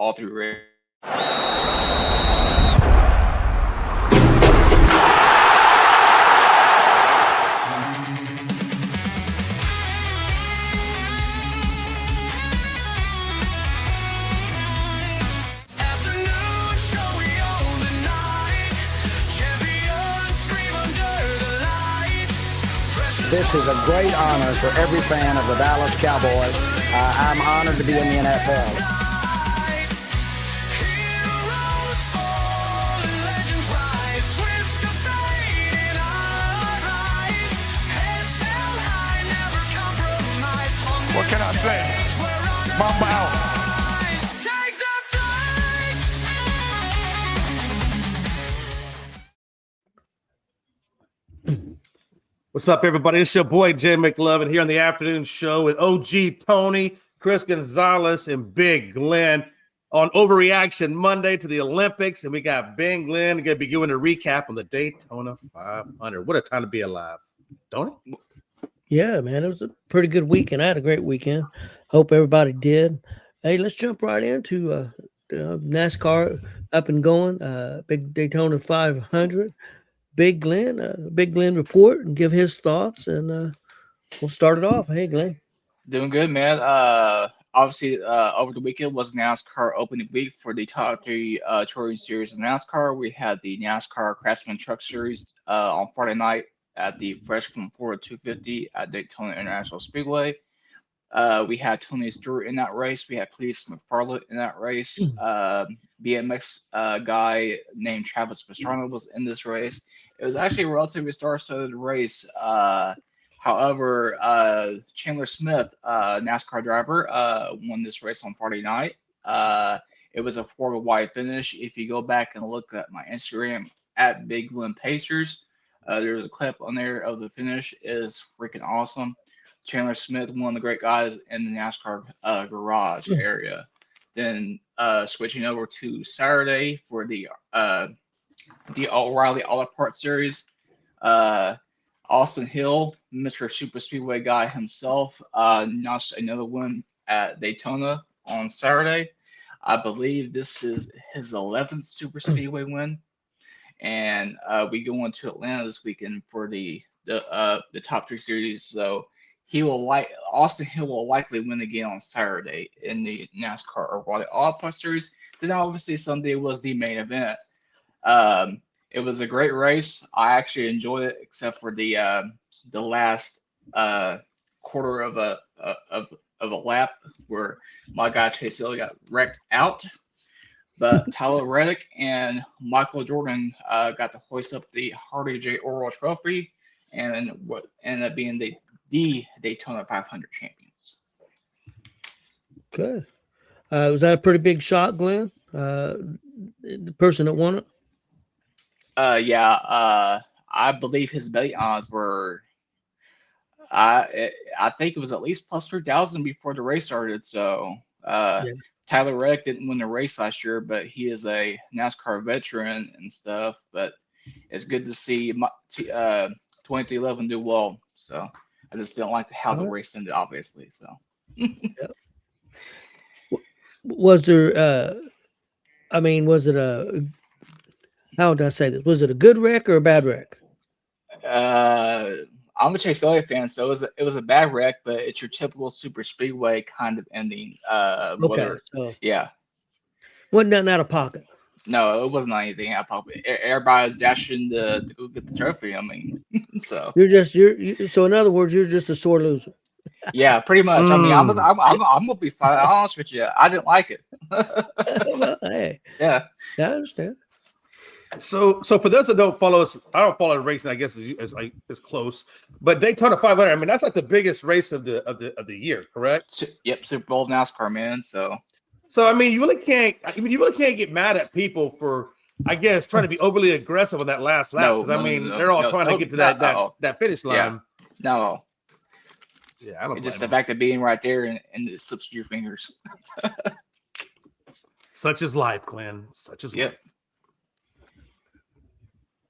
all three races. This is a great honor for every fan of the Dallas Cowboys. I'm honored to be in the NFL. What can I say? Mamba out. What's up, everybody? It's your boy, Jay McLovin, here on the afternoon show with OG Tony, Chris Gonzalez, and Big Glenn on Overreaction Monday to the Olympics. And we got Ben Glenn going to be giving a recap on the Daytona 500. What a time to be alive. Don't it? Yeah, man, it was a pretty good weekend. I had a great weekend. Hope everybody did. Hey, let's jump right into NASCAR up and going. Big Daytona 500. Big Glenn report and give his thoughts, and we'll start it off. Hey, Glenn. Doing good, man. Obviously, over the weekend was NASCAR opening week for the top three touring series of NASCAR. We had the NASCAR Craftsman Truck Series on Friday night at the Fresh from Florida 250 at Daytona International Speedway. We had Tony Stewart in that race. We had Cletus McFarland in that race. BMX guy named Travis Pastrana was in this race. It was actually a relatively star-studded race. However, Chandler Smith, NASCAR driver, won this race on Friday night. It was a 4-wide finish. If you go back and look at my Instagram at Big Glen Pacers, there's a clip on there of the finish. It is freaking awesome. Chandler Smith, one of the great guys in the NASCAR garage area. Then switching over to Saturday for the O'Reilly Auto Parts Series. Austin Hill, Mr. Super Speedway guy himself, notched another win at Daytona on Saturday. I believe this is his 11th Super Speedway win. And we go into Atlanta this weekend for the top three series. So Austin Hill will likely win again on Saturday in the NASCAR O'Reilly Auto Parts Series. Then obviously Sunday was the main event. It was a great race. I actually enjoyed it, except for the last quarter of a lap where my guy Chase Elliott got wrecked out. But Tyler Reddick and Michael Jordan got to hoist up the Hardy J. Orwell Trophy and what ended up being the Daytona 500 champions. Good. Was that a pretty big shot, Glenn? The person that won it? Yeah. I believe his betting odds were, I think it was at least plus 3,000 before the race started. So Tyler Reddick didn't win the race last year, but he is a NASCAR veteran and stuff. But it's good to see 2311 do well. So I just don't like how the race ended, obviously. So was there? Was it a? How would I say this? Was it a good wreck or a bad wreck? I'm a Chase Elliott fan, so it was a bad wreck, but it's your typical super speedway kind of ending. Yeah. Wasn't nothing out of pocket. No, it wasn't anything out of pocket. Everybody was dashing to go get the trophy. I mean, so so in other words, you're just a sore loser. Yeah, pretty much. I mean, I'm gonna be flat honest with you. I didn't like it. Well, hey. Yeah, I understand. So for those that don't follow us, I don't follow the racing. I guess is close, but Daytona 500. I mean, that's like the biggest race of the year, correct? Yep, Super Bowl NASCAR, man. So I mean, you really can't get mad at people for, I guess, trying to be overly aggressive on that last lap. No, they're all trying to get to that finish line. Yeah. No. Yeah, I don't. It's just the fact of being right there and it slips through your fingers. Such is life, Glenn. Such is life.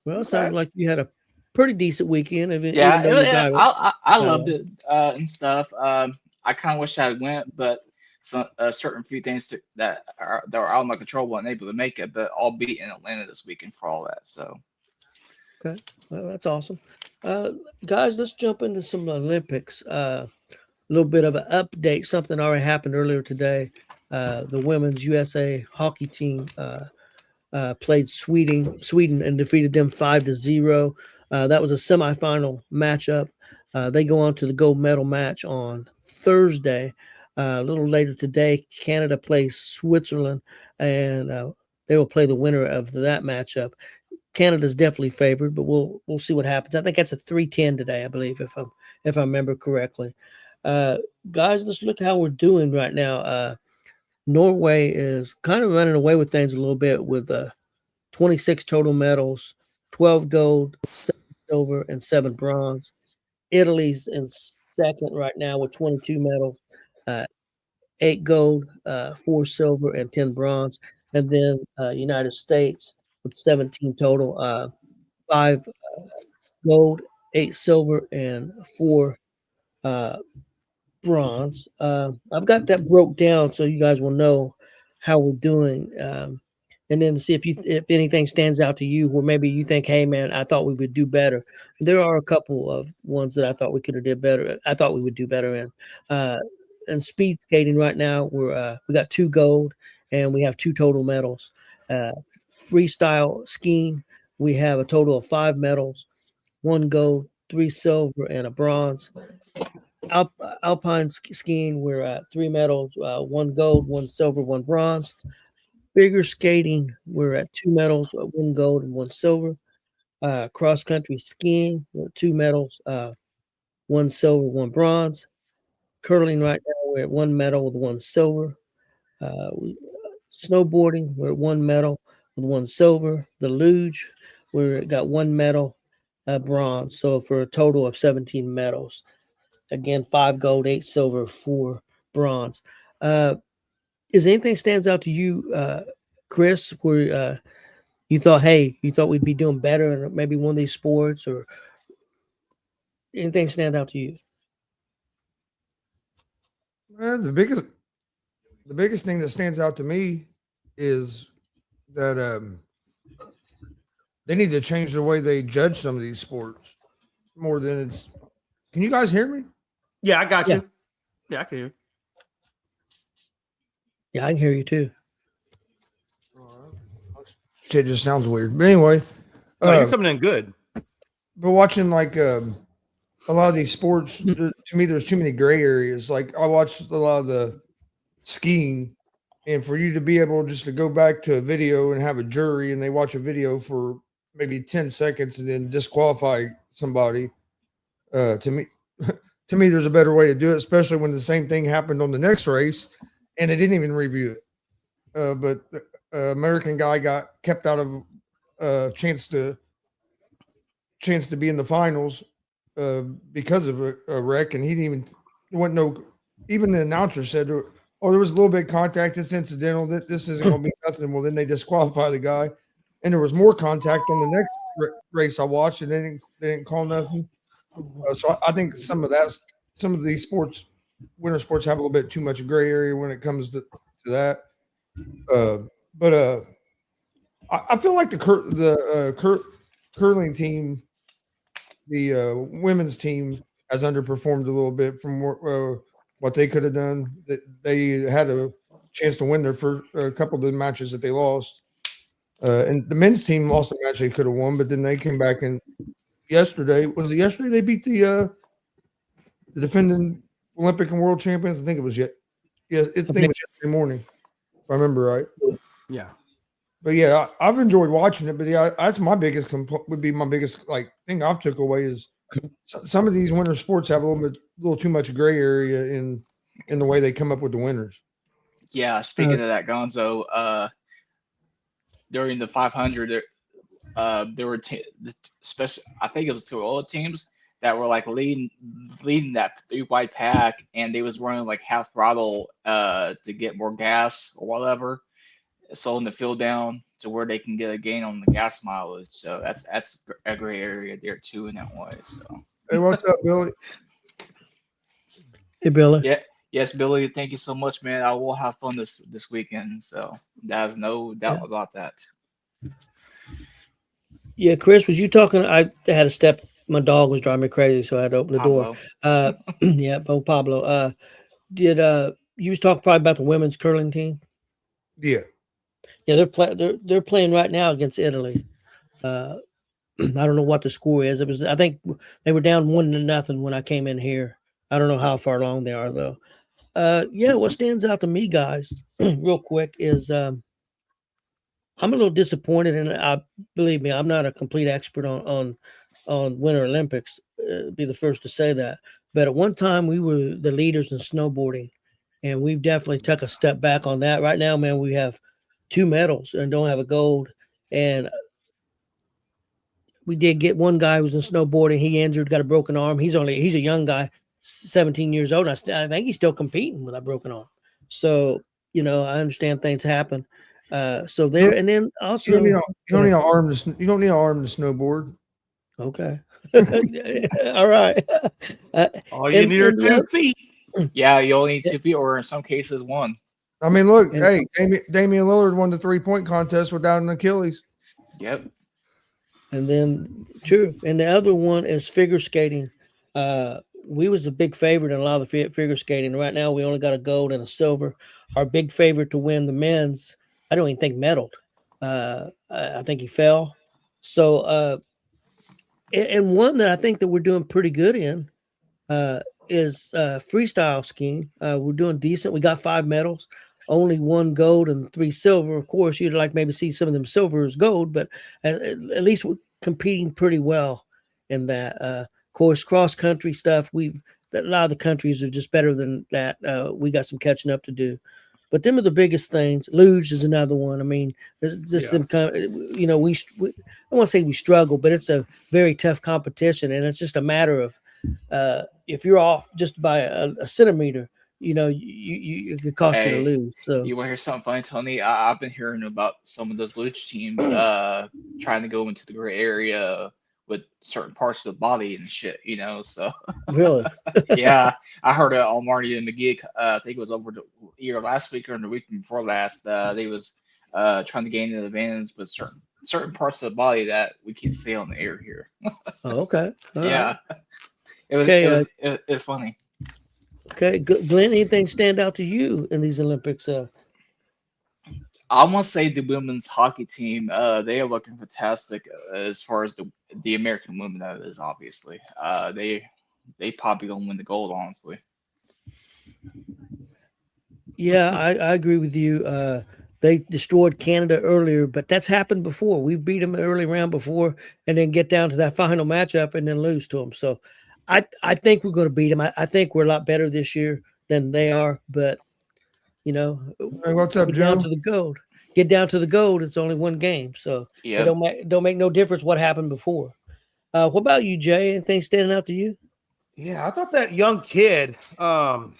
Well, it sounds like you had a pretty decent weekend. I loved it and stuff. I kind of wish I went, but certain few things that are out of my control weren't able to make it, but I'll be in Atlanta this weekend for all that. So Okay, well, that's awesome. Guys, let's jump into some Olympics. A little bit of an update. Something already happened earlier today. The women's USA hockey team played Sweden and defeated them 5-0. That was a semifinal matchup. They go on to the gold medal match on Thursday. A little later today, Canada plays Switzerland, and they will play the winner of that matchup. Canada's definitely favored, but we'll see what happens. I think that's a 3-10 today, I believe, if I remember correctly. Guys, let's look how we're doing right now. Norway is kind of running away with things a little bit with 26 total medals, 12 gold, 7 silver, and 7 bronze. Italy's in second right now with 22 medals, 8 gold, 4 silver, and 10 bronze. And then United States with 17 total, 5 gold, 8 silver, and 4 bronze. I've got that broke down so you guys will know how we're doing. And then see if anything stands out to you, where maybe you think, hey man, I thought we would do better. There are a couple of ones that I thought we could have did better. I thought we would do better in. And speed skating right now, we got 2 gold and we have 2 total medals. Freestyle skiing, we have a total of 5 medals, 1 gold, 3 silver, and a bronze. Alpine skiing, we're at 3 medals, 1 gold, 1 silver, 1 bronze. Figure skating, we're at 2 medals, 1 gold and 1 silver. Cross country skiing, we're at 2 medals, 1 silver, 1 bronze. Curling right now, we're at 1 medal with 1 silver. Snowboarding, we're at 1 medal with 1 silver. The luge, we're got 1 medal, bronze. So for a total of 17 medals. Again, 5 gold, 8 silver, 4 bronze. Is anything stands out to you, Chris, where you thought we'd be doing better in maybe one of these sports, or anything stand out to you? The biggest thing that stands out to me is that they need to change the way they judge some of these sports more than it's. Can you guys hear me? Yeah, I got Yeah. you. Yeah, I can hear you. Yeah, I can hear you too. Shit just sounds weird. But anyway, No, you're coming in good. but watching like a lot of these sports, to me, there's too many gray areas. Like I watched a lot of the skiing, and for you to be able just to go back to a video and have a jury, and they watch a video for maybe 10 seconds and then disqualify somebody, to me, to me, there's a better way to do it, especially when the same thing happened on the next race and they didn't even review it. But the American guy got kept out of chance to be in the finals because of a wreck, and he didn't even went no. Even the announcer said, "Oh, there was a little bit of contact. It's incidental. That this isn't going to be nothing." Well, then they disqualify the guy, and there was more contact on the next race I watched, and they didn't call nothing. So I think some of these sports, winter sports, have a little bit too much gray area when it comes to that. But I feel like the curling team, the women's team, has underperformed a little bit from what they could have done. They had a chance to win their first a couple of the matches that they lost, and the men's team lost a match they could have won, but then they came back and yesterday they beat the defending Olympic and world champions. I think it was I think it was yesterday morning, if I remember right. Yeah. But yeah, I've enjoyed watching it. But yeah, that's my biggest would be my biggest thing I've took away is some of these winter sports have a little too much gray area in the way they come up with the winners. yeah, speaking of that, Gonzo, during the 500, there were especially I think it was 2 old teams that were like leading that 3 wide pack, and they was running like half throttle to get more gas or whatever, slowing the field down to where they can get a gain on the gas mileage. So that's a gray area there too in that way. So Hey, what's up, Billy? Hey, Billy. yeah, Yes, Billy, thank you so much, man. I will have fun this weekend, so there's no doubt Yeah. about that. Yeah, Chris, was you talking? I had to step. My dog was driving me crazy, so I had to open the door. Pablo. Yeah, Pablo. Did you was talking probably about the women's curling team? Yeah. Yeah, they're playing right now against Italy. Uh, I don't know what the score is. It was I think they were down 1-0 when I came in here. I don't know how far along they are though. Yeah, what stands out to me, guys, real quick, is I'm a little disappointed, and I believe me, I'm not a complete expert on Winter Olympics. Be the first to say that. But at one time, we were the leaders in snowboarding, and we've definitely took a step back on that. Right now, man, we have 2 medals and don't have a gold. And we did get one guy who was in snowboarding. He injured, got a broken arm. He's a young guy, 17 years old. I think he's still competing with a broken arm. So I understand things happen. So there, and then also You don't need an arm you don't need an arm to snowboard. okay, all right. All you need are 2 feet. Yeah, you only need 2 feet, or in some cases, one. I mean, look, And- hey, Damian Lillard won the 3-point contest without an Achilles. Yep. And then true. And the other one is figure skating. We was the big favorite in a lot of the figure skating. Right now, we only got a gold and a silver. Our big favorite to win the men's, I don't even think medaled. I think he fell. So, and one that I think that we're doing pretty good in is freestyle skiing. We're doing decent. We got 5 medals, only 1 gold and 3 silver. Of course, you'd like maybe see some of them silver as gold, but at least we're competing pretty well in that. Of course, cross country stuff. A lot of the countries are just better than that. We got some catching up to do. But them are the biggest things. Luge is another one. I mean, it's just them kind of, we I don't want to say we struggle, but it's a very tough competition, and it's just a matter of if you're off just by a centimeter, it could cost you to Hey, lose. So you want to hear something funny, Tony? I've been hearing about some of those luge teams trying to go into the gray area with certain parts of the body and shit, so really, yeah, I heard on Marty and McGee, I think it was over either last week or the week before last, they was trying to gain an advantage with certain parts of the body that we can't see on the air here. okay, all Yeah, right. it was Okay, it was funny. okay, Glenn. Anything stand out to you in these Olympics? I want to say the women's hockey team, they are looking fantastic as far as the American women, that is, obviously. They probably gonna win the gold, honestly. Yeah, I agree with you. They destroyed Canada earlier, but that's happened before. We've beat them early round before, and then get down to that final matchup and then lose to them. So, I think we're going to beat them. I think we're a lot better this year than they are. But Hey, what's up, get Joe? down to the gold. Get down to the gold. It's only one game, so it Yeah. don't make no difference what happened before. What about you, Jay? Anything standing out to you? Yeah, I thought that young kid, that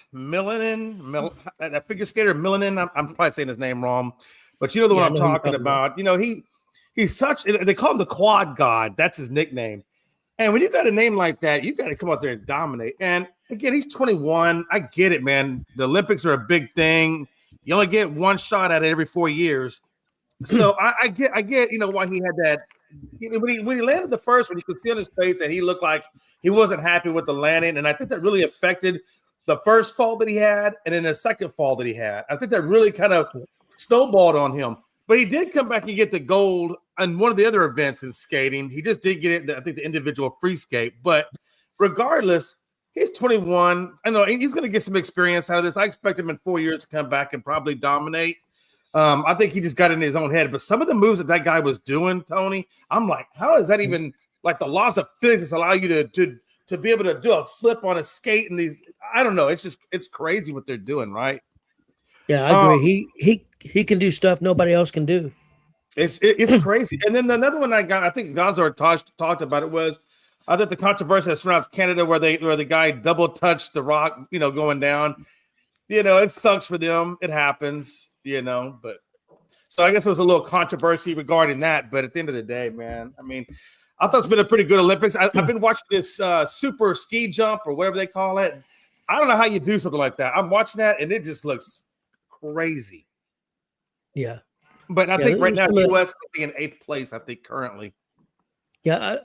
figure skater Milanin, I'm probably saying his name wrong, but you know the Yeah, I one I'm know who you're talking talking about. He's such, they call him the quad god. That's his nickname. And when you got a name like that, you got to come out there and dominate. And again, he's 21. I get it, man. The Olympics are a big thing. You only get one shot at it every 4 years. So I get, why he had that. When he landed the first one, you could see on his face that he looked like he wasn't happy with the landing. And I think that really affected the first fall that he had and then the second fall that he had. I think that really kind of snowballed on him. But he did come back and get the gold on one of the other events in skating. He just did get it, I think, the individual free skate. But regardless, he's 21. I know he's going to get some experience out of this. I expect him in 4 years to come back and probably dominate. I think he just got in his own head. But some of the moves that guy was doing, Tony, I'm like, how is that even like the laws of physics allow you to be able to do a flip on a skate and these? I don't know. It's crazy what they're doing, right? Yeah, I agree. He can do stuff nobody else can do. It's crazy. And then another one I think Gonzo talked about it was I think the controversy that surrounds Canada where the guy double touched the rock, going down. It sucks for them. It happens, but so I guess there was a little controversy regarding that. But at the end of the day, man, I mean, I thought it's been a pretty good Olympics. I've been watching this super ski jump or whatever they call it. I don't know how you do something like that. I'm watching that, and it just looks crazy. Yeah. But I think right now, U.S. is in 8th place, I think, currently. Yeah,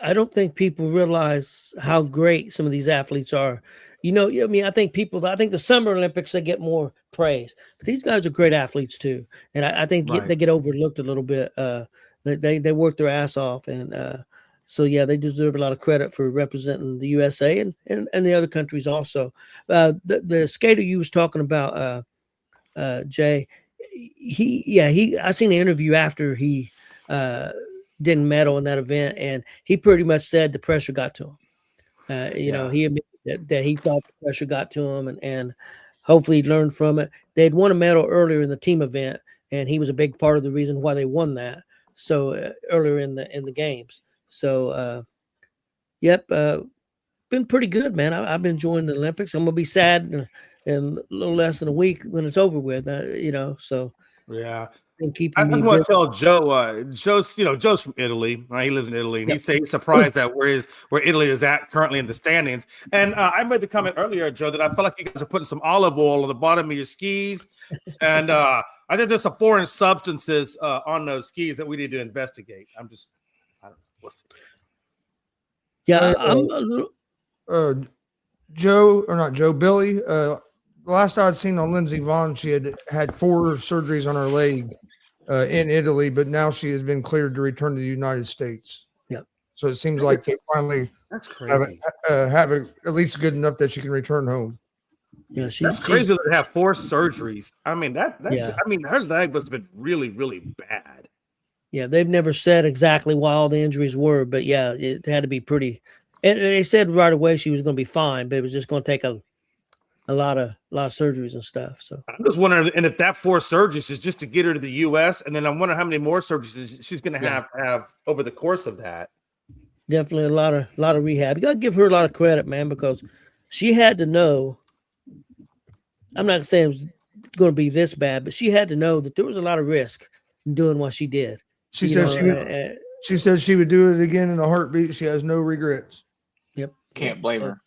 I don't think people realize how great some of these athletes are. You know, I mean, I think the Summer Olympics, they get more praise, but these guys are great athletes too. And I think they get overlooked a little bit. They work their ass off. And so, yeah, they deserve a lot of credit for representing the USA and the other countries also. The skater you was talking about, Jay, I seen an interview after he didn't medal in that event, and he pretty much said the pressure got to him. You know, he admitted that he thought the pressure got to him, and hopefully he learned from it. They'd won a medal earlier in the team event, and he was a big part of the reason why they won that. So earlier in the games. So been pretty good, man. I've been enjoying the Olympics. I'm gonna be sad in a little less than a week when it's over with. You know, so yeah. Been keeping I me just want busy. to tell Joe. Joe's from Italy, right? He lives in Italy, and Yep. he said he's surprised at where Italy is at currently in the standings. And I made the comment earlier, Joe, that I felt like you guys are putting some olive oil on the bottom of your skis, and I think there's some foreign substances on those skis that we need to investigate. I don't know. We'll see. Yeah, I'm a little. Billy. The last I'd seen on Lindsey Vonn, she had 4 surgeries on her leg in Italy, but now she has been cleared to return to the United States. Yep. So it seems like they finally have it at least good enough that she can return home. Yeah, that's crazy to have 4 surgeries. I mean, I mean, her leg must have been really, really bad. Yeah, they've never said exactly why all the injuries were, but yeah, it had to be pretty. And they said right away she was going to be fine, but it was just going to take a lot of surgeries and stuff. So I'm just wondering, and if that 4 surgeries is just to get her to the U.S., and then I'm wondering how many more surgeries she's going to have over the course of that. Definitely a lot of rehab. You got to give her a lot of credit, man, because she had to know. I'm not saying it was going to be this bad, but she had to know that there was a lot of risk in doing what she did. She said she would do it again in a heartbeat. She has no regrets. Yep. Can't blame her.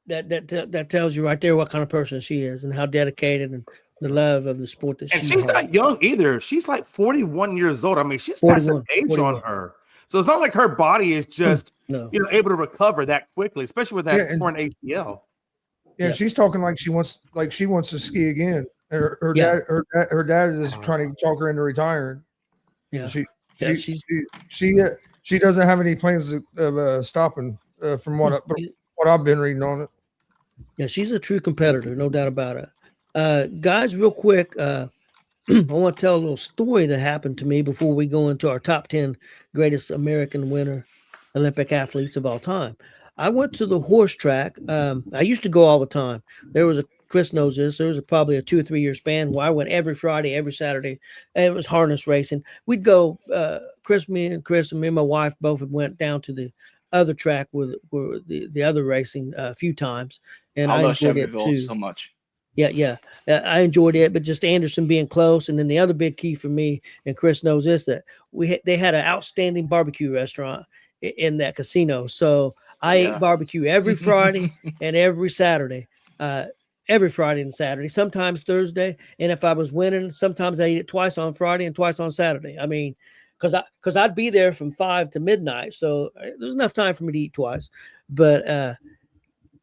That tells you right there what kind of person she is and how dedicated and the love of the sport that she's not young either. She's like 41 years old. I mean, she's got some age 41. On her. So it's not like her body is just able to recover that quickly, especially with that torn ACL. Yeah, she's talking like she wants to ski again. Her dad is trying to talk her into retiring. Yeah. She doesn't have any plans of stopping from what I've been reading on it. Yeah, she's a true competitor, no doubt about it. Guys, real quick, I want to tell a little story that happened to me before we go into our top 10 greatest American winter Olympic athletes of all time. I went to the horse track. I used to go all the time. Chris knows this. There was probably a 2 or 3 year span where I went every Friday, every Saturday. And it was harness racing. We'd go, me and my wife both went down to the other track where the other racing a few times. And I enjoyed it too so much. Yeah. I enjoyed it, but just Anderson being close. And then the other big key for me, and Chris knows this, that they had an outstanding barbecue restaurant in that casino. So I ate barbecue every Friday and every Saturday. Every Friday and Saturday, sometimes Thursday. And if I was winning, sometimes I ate it twice on Friday and twice on Saturday. I mean, because I'd be there from 5 to midnight. So there's enough time for me to eat twice. But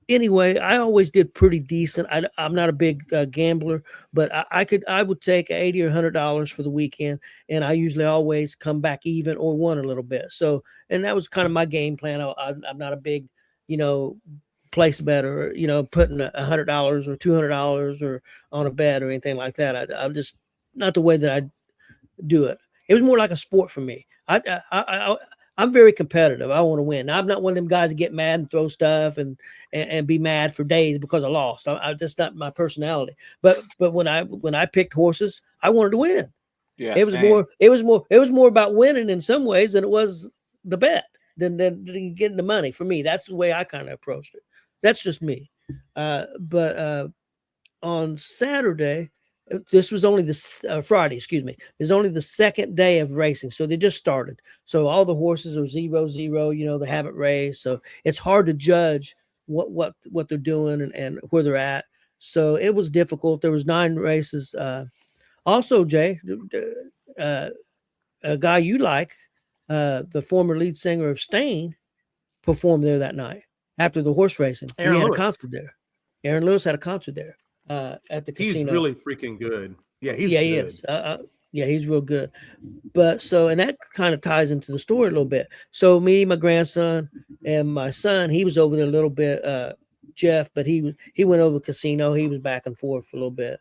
anyway, I always did pretty decent. I'm not a big gambler, but I would take $80 or $100 for the weekend. And I usually always come back even or won a little bit. So, and that was kind of my game plan. I'm not a big, place bet or putting $100 or $200 or on a bet or anything like that. I'm just not the way that I do it. It was more like a sport for me. I'm very competitive. I want to win. I'm not one of them guys that get mad and throw stuff and be mad for days because I lost. I just not my personality. But when I picked horses, I wanted to win. Yeah, it was more about winning in some ways than it was the bet than getting the money for me. That's the way I kind of approached it. That's just me. But on Saturday, this was only Friday, excuse me. There's only the second day of racing. So they just started. So all the horses are 0-0, they haven't raced. So it's hard to judge what they're doing and where they're at. So it was difficult. There was 9 races. Also, Jay, a guy you like, the former lead singer of Stain, performed there that night after the horse racing. Aaron He had Lewis. a concert there. Aaron Lewis had a concert there at the He's casino. really freaking good. Yeah, he's yeah, good. he is. Yeah, he's real good. But so, and that kind of ties into the story a little bit. So me, my grandson, and my son, he was over there a little bit, Jeff, but he went over the casino. He was back and forth for a little bit.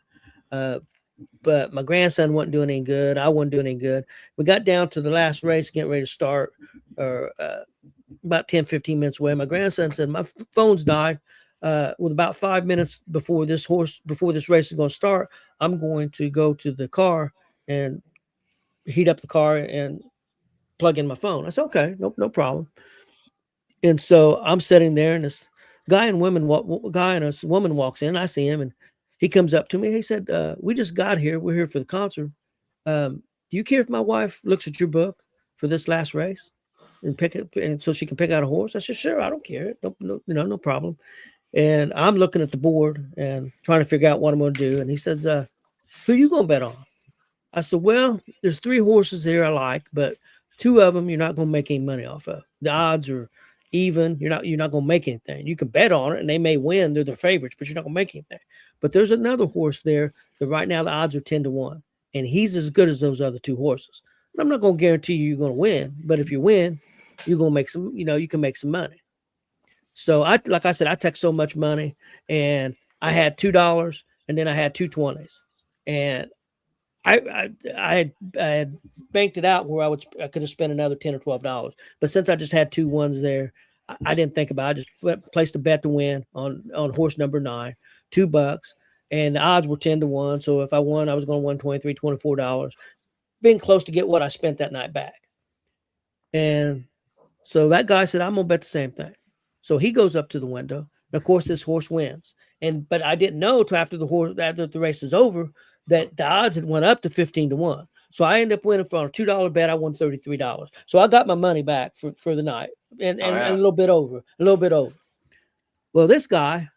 But my grandson wasn't doing any good. I wasn't doing any good. We got down to the last race, getting ready to start, or about 10, 15 minutes away. My grandson said, my phone's died. With about 5 minutes before this race is going to start, I'm going to go to the car and heat up the car and plug in my phone. I said, okay, no problem. And so I'm sitting there, and this guy and a woman walks in. I see him, and he comes up to me. He said, we just got here. We're here for the concert. Do you care if my wife looks at your book for this last race and pick it, and so she can pick out a horse? I said, sure, I don't care. No problem. And I'm looking at the board and trying to figure out what I'm going to do. And he says, who you going to bet on? I said, well, there's 3 horses here I like, but 2 of them you're not going to make any money off of. The odds are even. You're not going to make anything. You can bet on it, and they may win. They're the favorites, but you're not going to make anything. But there's another horse there that right now the odds are 10-1, and he's as good as those other 2 horses. And I'm not going to guarantee you're going to win, but if you win, you're going to make some. You can make some money. So like I said, I took so much money, and I had $2, and then I had 2 20s, and I had banked it out where I could have spent another $10 or $12. But since I just had 2 1s there, I didn't think about it. I just placed a bet to win on horse number 9, $2, and the odds were 10-1. So if I won, I was going to win $23, $24, being close to get what I spent that night back. And so that guy said, I'm gonna bet the same thing. So he goes up to the window, and of course this horse wins. But I didn't know till after the race is over that the odds had went up to 15-1. So I ended up winning for a $2 bet. I won $33. So I got my money back for the night, and a little bit over. Well, this guy,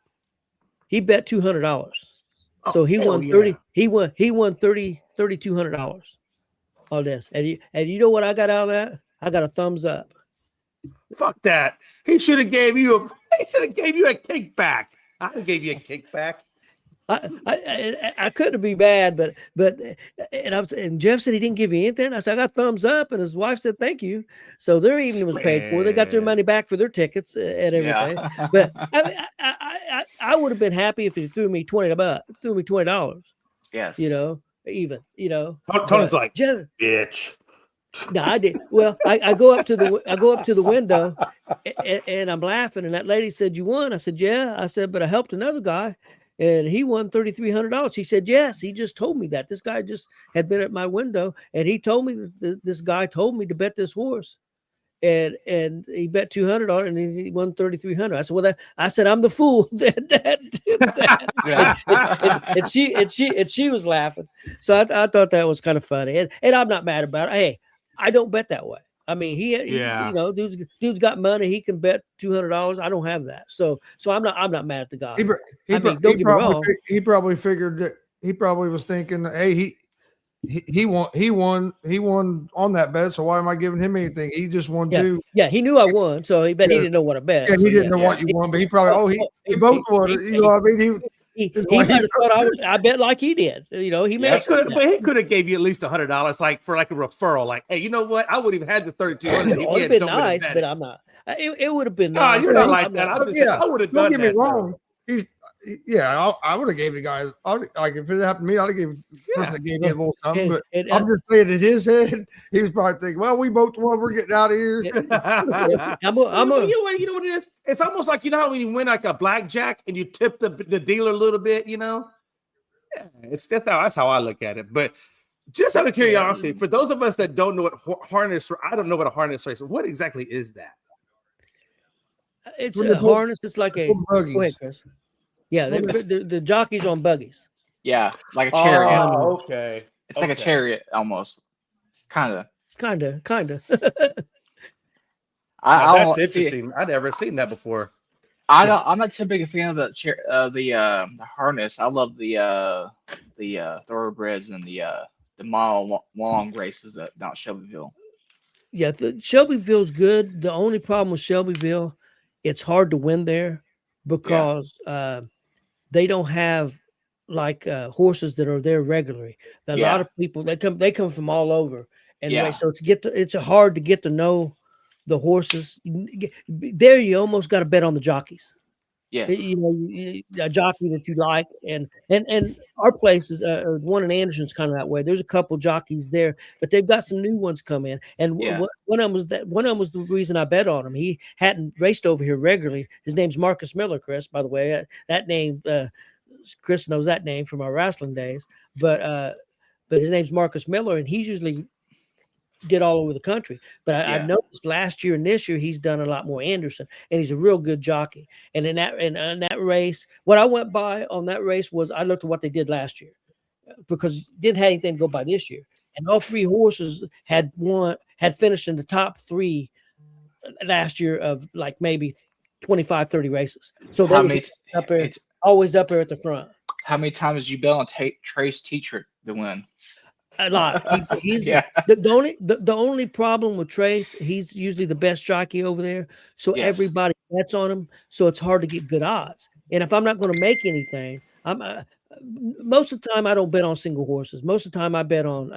he bet $200. So he won 30. He won $3,200 on this. And you know what I got out of that? I got a thumbs up. Fuck that. He should have gave you a kickback. I gave you a kickback. I couldn't be bad, and Jeff said he didn't give you anything. I said I got thumbs up, and his wife said thank you. So their evening was paid for. They got their money back for their tickets and everything. Yeah. But I would have been happy if he threw me $20. Yes, even. Tony's like, Jeff, bitch. No, I did. Well, I go up to the window, and I'm laughing. And that lady said, "You won." I said, "Yeah." I said, "But I helped another guy, and he won $3,300." She said, "Yes, he just told me that. This guy just had been at my window, and he told me that this guy told me to bet this horse, and he bet $200, and he won $3,300." I said, "Well, I said I'm the fool that did that." and she was laughing. So I thought that was kind of funny, and I'm not mad about it. Hey, I don't bet that way. I mean, he dude's got money. He can bet $200. I don't have that. So I'm not mad at the guy. Don't get me wrong. He probably figured that he probably was thinking, hey, he won on that bet. So why am I giving him anything? He just won too. Yeah, he knew I won. So he didn't know what I bet. Yeah, he didn't know what you won, but he probably he both won. You know what I mean? He might have thought I bet like he did. He could have gave you at least $100, like for like a referral. Like, hey, you know what? I would have had the 3,200. It would have been nice, but I'm not. It would have been nice. No, you're not like that. I would have done that. Don't get me wrong. I would have gave the guy. Like if it happened to me, I'd have gave the person that gave me a little something. But I'm just saying, in his head, he was probably thinking, "Well, we both won. We're getting out of here." You know what it is? It's almost like how when you win like a blackjack and you tip the dealer a little bit. Yeah, that's how I look at it. But just out of curiosity, for those of us that don't know what harness, I don't know what a harness race is. What exactly is that? It's a harness. It's like a. Go ahead, Chris. Yeah, the jockeys on buggies. Yeah, like a chariot. Oh, okay. It's like a chariot almost. Kind of. That's interesting. I'd never seen that before. I'm not too big a fan of the harness. I love the thoroughbreds and the mile long races at Mount Shelbyville. Yeah, Shelbyville's good. The only problem with Shelbyville, it's hard to win there Yeah, because they don't have like horses that are there regularly. A lot yeah, of people they come from all over and yeah, race. So it's hard to get to know the horses. There you almost got to bet on the jockeys. yes, A jockey that you like, and our place is one in Anderson's kind of that way. There's a couple jockeys there, but they've got some new ones come in, and yeah. one of them was the reason I bet on him. He hadn't raced over here regularly. His name's Marcus Miller, Chris. By the way, that name, Chris knows that name from our wrestling days, but his name's Marcus Miller, and he's usually did all over the country. But I Yeah. noticed last year and this year he's done a lot more Anderson, and he's a real good jockey. And in that race, what I went by on that race was I looked at what they did last year because didn't have anything to go by this year. And all three horses had finished in the top three last year of like maybe 25, 30 races. So they How was many? up there, It's always up there at the front. how many times you bet on Trace Teacher to win? A lot. He's Yeah. the only problem with Trace. He's usually the best jockey over there, so Yes. everybody bets on him. So it's hard to get good odds. And if I'm not going to make anything, I'm most of the time I don't bet on single horses. Most of the time I bet on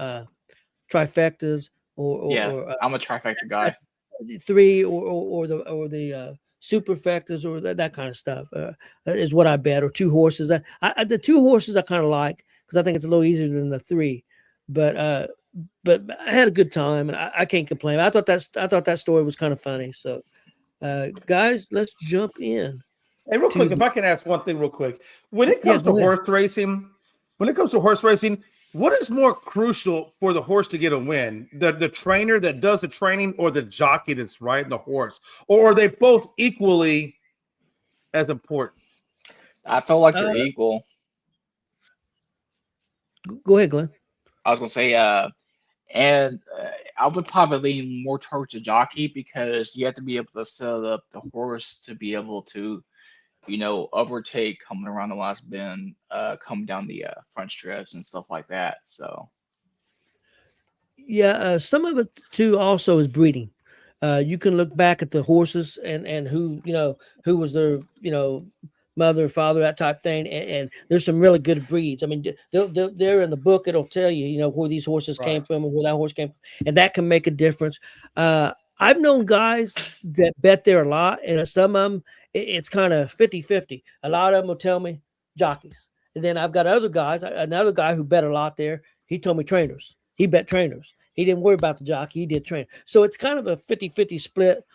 trifectas Yeah. or I'm a trifecta guy. three or the superfectas or that kind of stuff is what I bet, or two horses. The two horses I kind of like because I think it's a little easier than the three. But I had a good time and I can't complain. I thought that story was kind of funny. So guys, let's jump in. Hey, real quick, if I can ask one thing real quick. When it Yeah, comes to go ahead. horse racing, what is more crucial for the horse to get a win? The trainer that does the training or the jockey that's riding the horse? Or are they both equally as important? I feel like they're equal. Go ahead, Glenn. I was gonna say, and I would probably lean more towards the jockey because you have to be able to set up the horse to be able to, overtake coming around the last bend, come down the front stretch and stuff like that. So Yeah, some of it too also is breeding. You can look back at the horses and who was their mother, father, that type thing, and there's some really good breeds. I mean, they're in the book. It'll tell you where these horses came from and where that horse came from, and that can make a difference. I've known guys that bet there a lot, and some of them it's kind of 50-50. A lot of them will tell me jockeys, and then I've got another guy who bet a lot there. He told me trainers. He bet trainers. He didn't worry about the jockey. He did train. So it's kind of a 50-50 split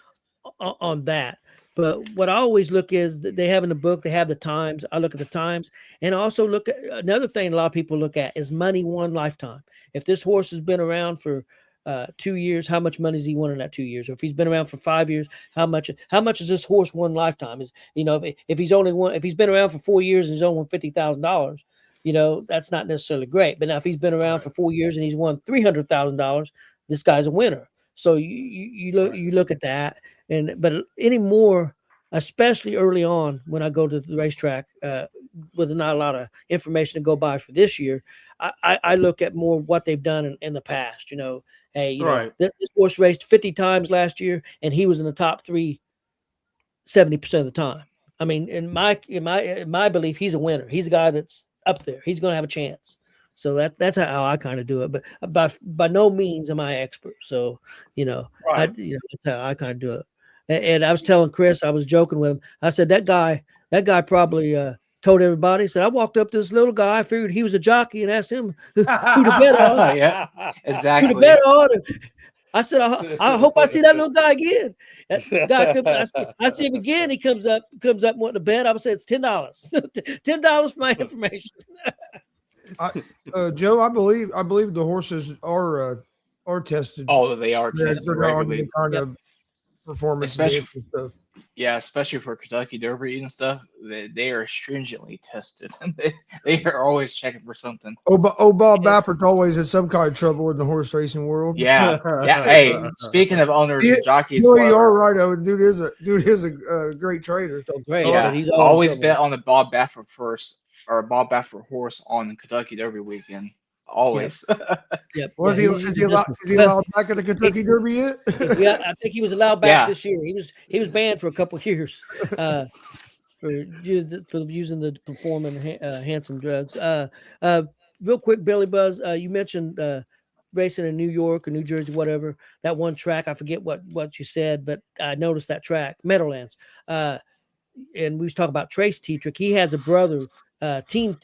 on that. But what I always look is that they have in the book, they have the times. I look at the times and also look at another thing a lot of people look at is money won lifetime. If this horse has been around for 2 years, how much money has he won in that 2 years? Or if he's been around for 5 years, how much has this horse won lifetime? Is if he's been around for 4 years and he's only won $50,000, that's not necessarily great. But now if he's been around for 4 years and he's won $300,000, this guy's a winner. So you look at that, but anymore, especially early on when I go to the racetrack with not a lot of information to go by for this year, I look at more what they've done in the past. This horse raced 50 times last year, and he was in the top 3 70% of the time. I mean, in my belief, he's a winner. He's a guy that's up there. He's going to have a chance. So that's how I kind of do it. But by no means am I expert. So that's how I kind of do it. And I was telling Chris, I was joking with him. I said that guy probably told everybody. He said I walked up to this little guy. I figured he was a jockey and asked him who to bet on. Yeah, exactly. Who to bet on. And I said I hope I see that little guy again. That guy I see him again. He comes up wanting to bet. I would say it's $10. $10 for my information. Joe, I believe the horses are tested. Oh, they are tested for regularly. kind of performance Especially, stuff. Yeah, especially for Kentucky Derby and stuff, they are stringently tested. They are always checking for something. Bob Yeah. Baffert's always in some kind of trouble in the horse racing world. Yeah, yeah. Hey, speaking of owners Yeah, and jockeys, no, you are whatever. right. Oh, dude is a great trader. So great, but Yeah, he's all in always trouble. bet on the Bob Baffert first or Bob Baffert horse on Kentucky Derby weekend. Yep. Always. Yep. Was Yeah, he? he's Is he usually allowed? just Is he well. allowed back at the Kentucky Derby yet? I think he was allowed back Yeah. this year. He was banned for a couple of years for using the performing Hanson drugs. Real quick, Billy Buzz, you mentioned racing in New York or New Jersey, whatever. That one track, I forget what you said, but I noticed that track, Meadowlands. And we was talking about Trace Tetrick. He has a brother, Tim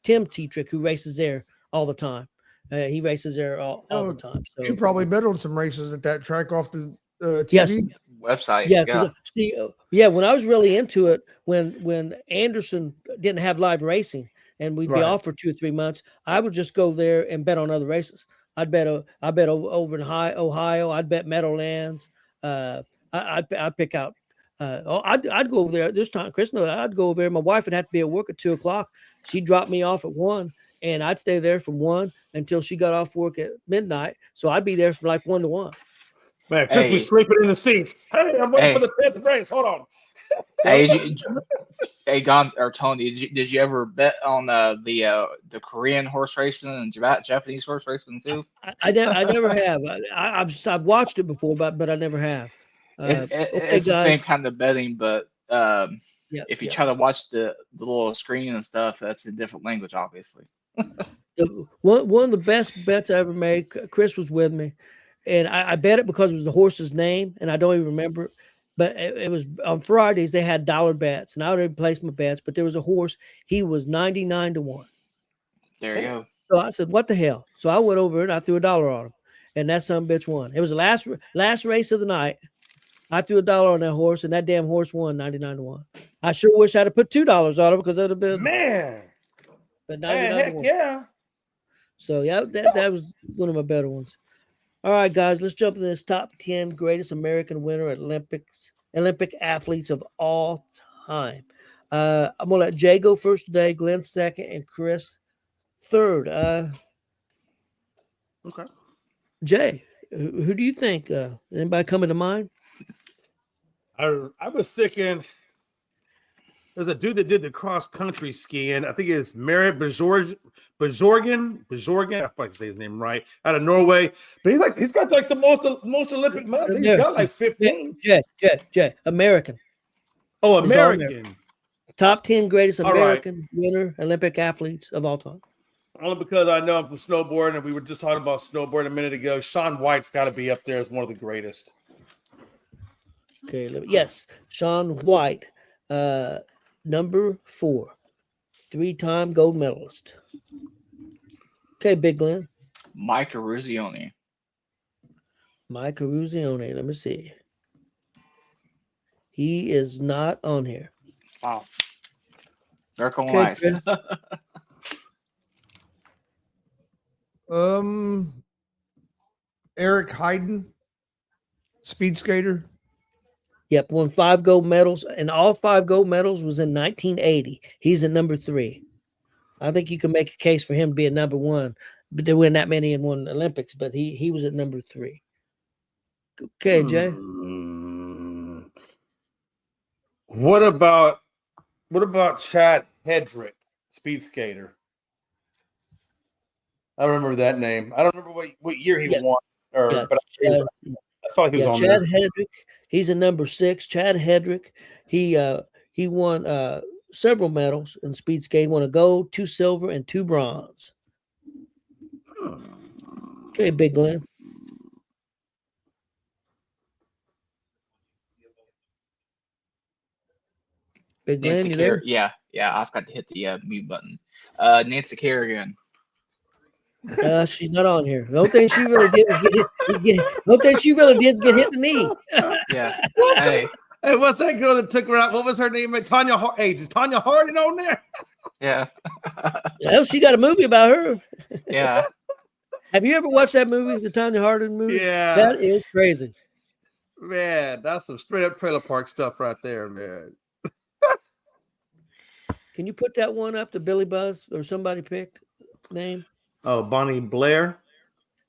Tetrick, who races there all the time. He races there all the time. So You probably bet on some races at that track off the TV. yes, Website. yeah, Yeah. see, when I was really into it, when Anderson didn't have live racing and we'd be Right. off for 2 or 3 months, I would just go there and bet on other races. I'd bet over in Ohio. I'd bet Meadowlands. I'd pick out. I'd go over there this time, Chris. No, I'd go over there. My wife would have to be at work at 2:00. She'd drop me off at 1, and I'd stay there from 1 until she got off work at midnight. So I'd be there from like 1 to 1. Man, Chris Hey. be sleeping in the seats. Hey, I'm waiting for Hey. the 10th race. Hold on. Hey, hey, Gon or Tony, did you ever bet on the Korean horse racing and Japanese horse racing too? I never have. I've watched it before, but I never have. It's the guys. same kind of betting, but Yeah, if you yeah. try to watch the little screen and stuff, that's a different language, obviously. One of the best bets I ever made, Chris was with me, and I bet it because it was the horse's name, and I don't even remember it. But it was on Fridays, they had dollar bets, and I already placed my bets, but there was a horse, he was 99 to 1. There you go. So I said, what the hell? So I went over and I threw $1 on him, and that son bitch won. It was the last race of the night. I threw $1 on that horse, and that damn horse won 99 to 1. I sure wish I'd have put $2 on him because that'd have been Man. but Man, 99 to heck 1. yeah. So yeah, that was one of my better ones. All right, guys, let's jump into this top 10 greatest American winter at Olympic athletes of all time. I'm gonna let Jay go first today, Glenn second, and Chris third. Okay. Jay, who do you think? Anybody coming to mind? I was thinking there's a dude that did the cross country skiing. I think it's Merritt Bajorgen. I probably say his name right. Out of Norway, but he's got like the most Olympic medals. He's got like 15. Jay, American. Oh, He's all American. Top 10 greatest All right. American winter Olympic athletes of all time. Only because I know I'm from snowboarding, and we were just talking about snowboarding a minute ago. Shaun White's got to be up there as one of the greatest. Okay, yes, Shaun White, number 4, 3-time gold medalist. Okay, Big Glenn. Mike Eruzione. Mike Eruzione. Let me see. He is not on here. Wow. Miracle on Okay, Ice. Chris. Eric Hayden, speed skater. Yep, won 5 gold medals, and all 5 gold medals was in 1980. He's at number 3. I think you can make a case for him being number 1, but there weren't that many in one Olympics. But he was at number 3. Okay, Jay. What about Chad Hedrick, speed skater? I don't remember that name. I don't remember what year he won, but I thought he was on Chad there. Hedrick. He's a number 6. Chad Hedrick. He won several medals in speed skating. Won a gold, 2 silver, and 2 bronze. Okay, Big Glenn. Big Glenn, Nancy you there? Yeah, I've got to hit the mute button. Nancy Kerrigan. She's not on here. The only thing she really did was get hit in the knee. Yeah. Hey, what's that girl that took her out? What was her name? Tanya. Hey, is Tanya Harding on there? Yeah. Hell, she got a movie about her. Yeah. Have you ever watched that movie, the Tanya Harding movie? Yeah. That is crazy. Man, that's some straight up trailer park stuff right there, man. Can you put that one up to Billy Buzz or somebody picked name? Oh, Bonnie Blair.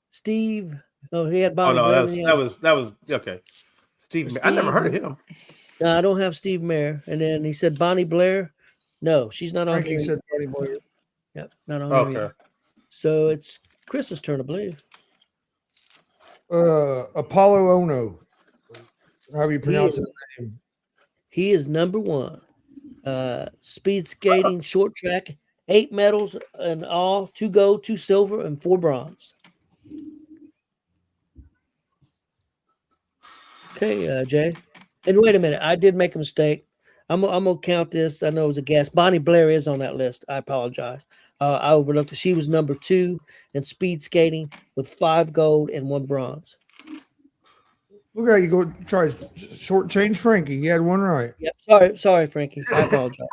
Steve. Oh, he had Oh Bonnie no, Blair. that was okay. Steve, I never heard of him. No, I don't have Steve Mayer. And then he said Bonnie Blair. No, she's not on Frankie here. said Buddy Blair. Yep, not on Okay. here yet. So it's Chris's turn, I believe. Apollo Ono. How do you pronounce his name? He is number one. Speed skating, short track, 8 medals in all, 2 gold, 2 silver, and 4 bronze. Okay, Jay. And wait a minute, I did make a mistake. I'm gonna count this. I know it was a guess. Bonnie Blair is on that list. I apologize. I overlooked it. She was number 2 in speed skating with 5 gold and 1 bronze. Look how you go try to shortchange Frankie. You had one right. Yep. Sorry, Frankie. I apologize.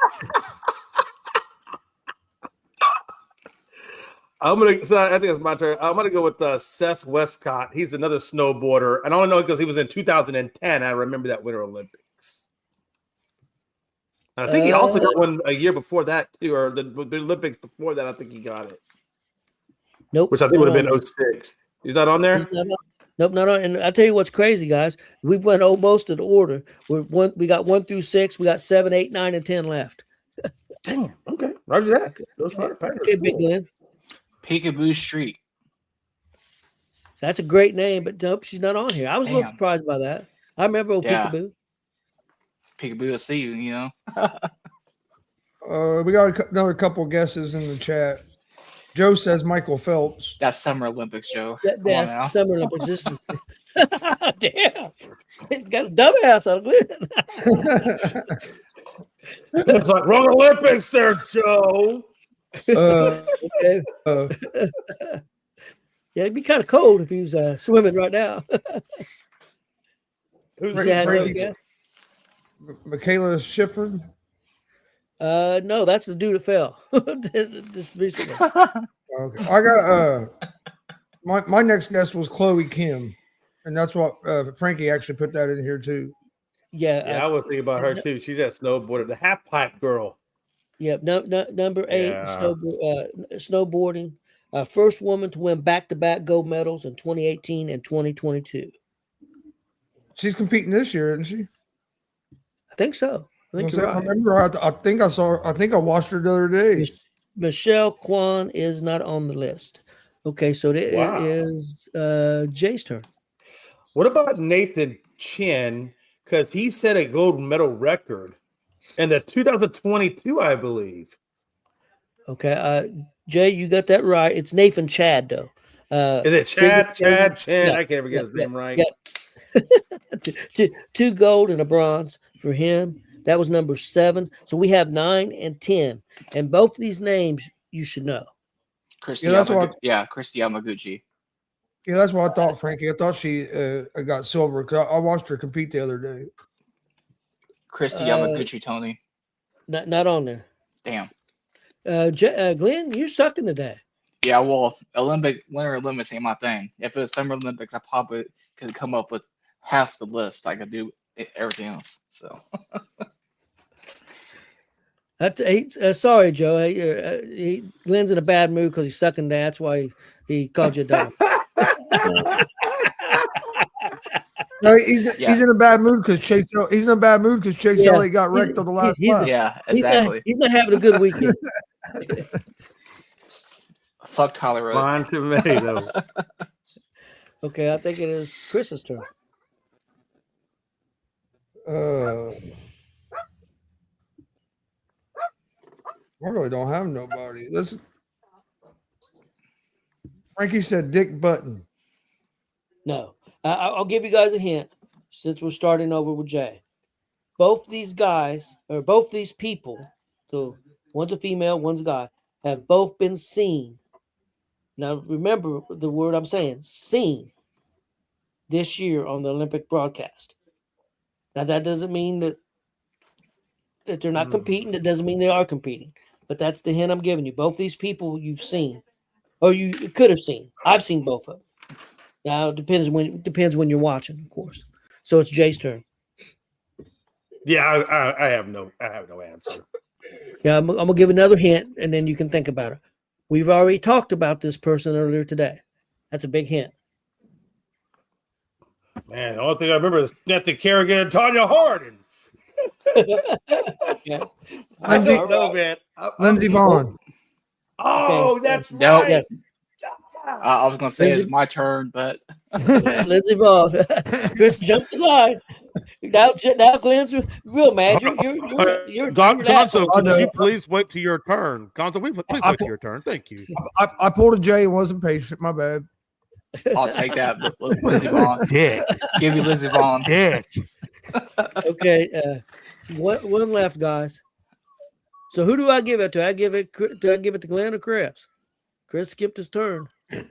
I think it's my turn. I'm gonna go with Seth Westcott. He's another snowboarder, and I don't know because he was in 2010. I remember that Winter Olympics. And I think he also got one a year before that too, or the Olympics before that. I think he got it. Nope. Which I think would have been 06. He's not on there. Nope, not on. And I tell you what's crazy, guys. We went almost in order. We got 1 through 6. We got 7, 8, 9, and 10 left. Damn. Okay. Roger that. Those Okay, Big Glenn. Peekaboo Street. That's a great name, but nope, she's not on here. I was a little Damn. surprised by that. I remember old Yeah. Peekaboo. Peekaboo will see you, you know. We got another couple guesses in the chat. Joe says Michael Phelps. That's Summer Olympics, Joe. Come on That's now. Summer Olympics. This is damn. Got a dumbass out of it. It's like wrong Olympics there, Joe. Okay. Yeah, it'd be kind of cold if he was swimming right now. Who's Frankie? Michaela Schifrin. No, that's the dude that fell. This recently. Okay. I got my next guess was Chloe Kim, and that's what Frankie actually put that in here too. Yeah, I was thinking about her too. She's that snowboarder, the half pipe girl. Yep. Number 8, Yeah. snowboarding. First woman to win back-to-back gold medals in 2018 and 2022. She's competing this year, isn't she? I think so. I think you're I right. remember. I think I saw. I think I watched her the other day. Michelle Kwan is not on the list. Okay, so it is Jay's turn. What about Nathan Chin? Because he set a gold medal record in the 2022, I believe. Okay, Jay, you got that right. It's Nathan Chad, though. Is it Chad? Chin? I can't ever get his name right. Yeah. two gold and a bronze for him. That was number 7. So we have 9 and 10. And both of these names you should know. Christy Christy Yamaguchi. Yeah, that's what I thought, Frankie. I thought she got silver because I watched her compete the other day. Christy Yamaguchi, Tony. Not on there. Damn. Glenn, you're sucking today. Yeah, well, Winter Olympics ain't my thing. If it was Summer Olympics, I probably could come up with half the list. I could do everything else. So. Sorry, Joe. Glenn's in a bad mood because he's sucking. That's why he called you dumb. No, he's in a bad mood because Chase. He's in a bad mood because Chase Elliott got wrecked on the last lap. Yeah, exactly. He's not having a good weekend. Fuck Tyler Rowe. Fine tomato. Okay, I think it is Chris's turn. I really don't have nobody. Frankie said Dick Button. No, I'll give you guys a hint since we're starting over with Jay. Both these guys, or both these people, so one's a female, one's a guy, have both been seen. Now, remember the word I'm saying, seen, this year on the Olympic broadcast. Now, that doesn't mean that they're not competing. That doesn't mean they are competing. But that's the hint I'm giving you. Both these people you've seen, or you could have seen. I've seen both of them. Now, it depends when you're watching, of course. So it's Jay's turn. Yeah, I have no answer. Yeah, I'm gonna give another hint, and then you can think about it. We've already talked about this person earlier today. That's a big hint. Man, the only thing I remember is Nancy Kerrigan and Tanya Harding. Yeah. I Lindsey- don't know, man. Lindsey Vaughn. Oh, Okay. that's No. right. Yes, I was gonna say Lindsey- it's my turn, but Lindsey Vaughn. Chris jumped the line. Now Glenn's real mad. You're Gonzo, I could know. you please wait to your turn? Gonzo, please wait to your turn. Thank you. I pulled a J and wasn't patient. My bad. I'll take that. Lindsey Vaughn. Dick. Give me Lindsey Vaughn. Dick. Okay. One left, guys. So who do I give it to? Do I give it to Glenn or Chris? Chris skipped his turn.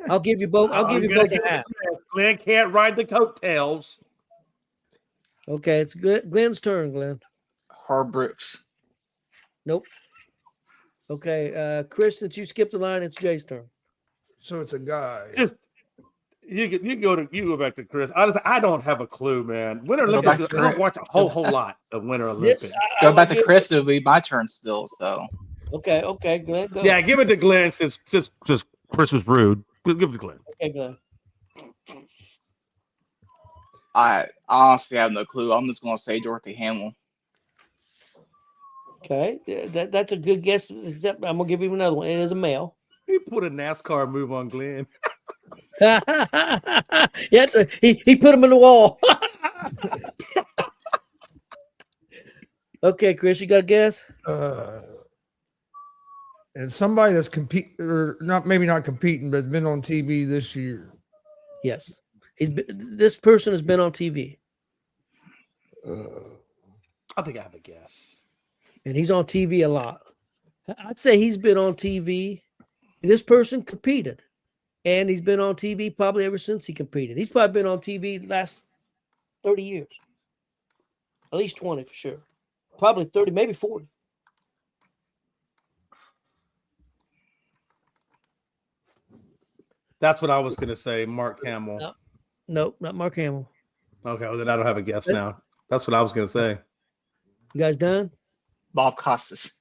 I'll give you both. I'll give you both a half. Glenn can't ride the coattails. Okay, it's Glenn's turn, Glenn. Herb Brooks. Nope. Okay, Chris, since you skipped the line, it's Jay's turn. So it's a guy. Just you go back to Chris. I don't have a clue, man. Winter Go Olympics. back to I don't Chris. watch a whole lot of Winter Olympics. Go back to Chris. It'll be my turn still. So Okay, Glenn, go. Yeah, give it to Glenn since Chris was rude. Give it to Glenn. Okay, Glenn. I honestly have no clue. I'm just gonna say Dorothy Hamill. Okay, that's a good guess. Except I'm gonna give you another one. It is a male. He put a NASCAR move on Glenn. Yeah, he put him in the wall. Okay, Chris, you got a guess? And somebody that's maybe not competing, but been on TV this year. Yes. This person has been on TV. I think I have a guess. And he's on TV a lot. I'd say he's been on TV. This person competed. And he's been on TV probably ever since he competed. He's probably been on TV the last 30 years. At least 20 for sure. Probably 30, maybe 40. That's what I was going to say, Mark Hamill. No. Nope, not Mark Hamill. Okay, well, then I don't have a guess now. That's what I was going to say. You guys done? Bob Costas.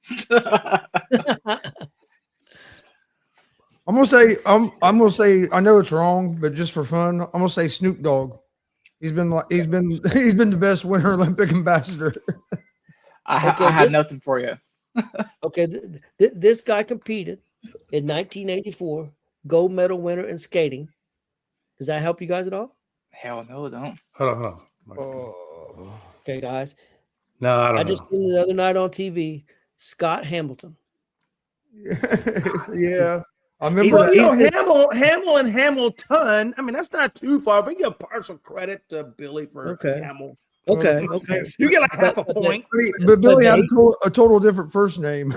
I'm gonna say I know it's wrong, but just for fun, I'm gonna say Snoop Dogg. He's been the best Winter Olympic ambassador. I had nothing for you. Okay, this guy competed in 1984, gold medal winner in skating. Does that help you guys at all? Hell no, don't. Hold on. Oh. Okay, guys. No, I don't I know. just seen the other night on TV, Scott Hamilton. Yeah, I remember Well, that. Hamill and Hamilton. I mean, that's not too far, but you give partial credit to Billy for Okay. Hamill. Okay. You get like half a But- point. But Billy had they- a total different first name.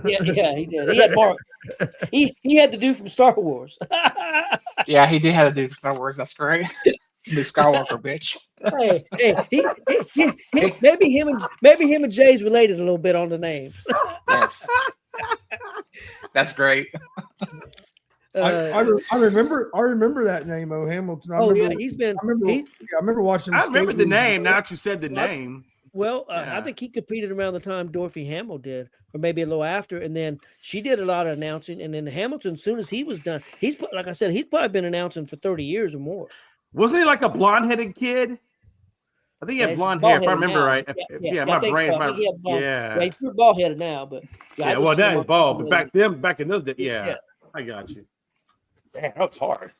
Yeah, he did. He had Mark. He had to do from Star Wars. Yeah, he did have to do Star Wars. That's correct. Luke Skywalker, bitch. hey, maybe him and Jay's related a little bit on the names. Yes. That's great. I remember that name, Hamilton. He's been. I remember watching. I remember skate the movies. name. Now that you said the name. Well, I Yeah. think he competed around the time Dorothy Hamill did, or maybe a little after, and then she did a lot of announcing. And then Hamilton, as soon as he was done, like I said, he's probably been announcing for 30 years or more. Wasn't he like a blonde-headed kid? I think he had Yeah, blonde hair, if I bald-headed remember now. right. Yeah, My I think brain. so. I think he had blonde. Yeah. He's pretty bald headed now, but I just Well, see now him he's on bald, but TV. back in those days, yeah. Yeah. I got you. Man, that was hard.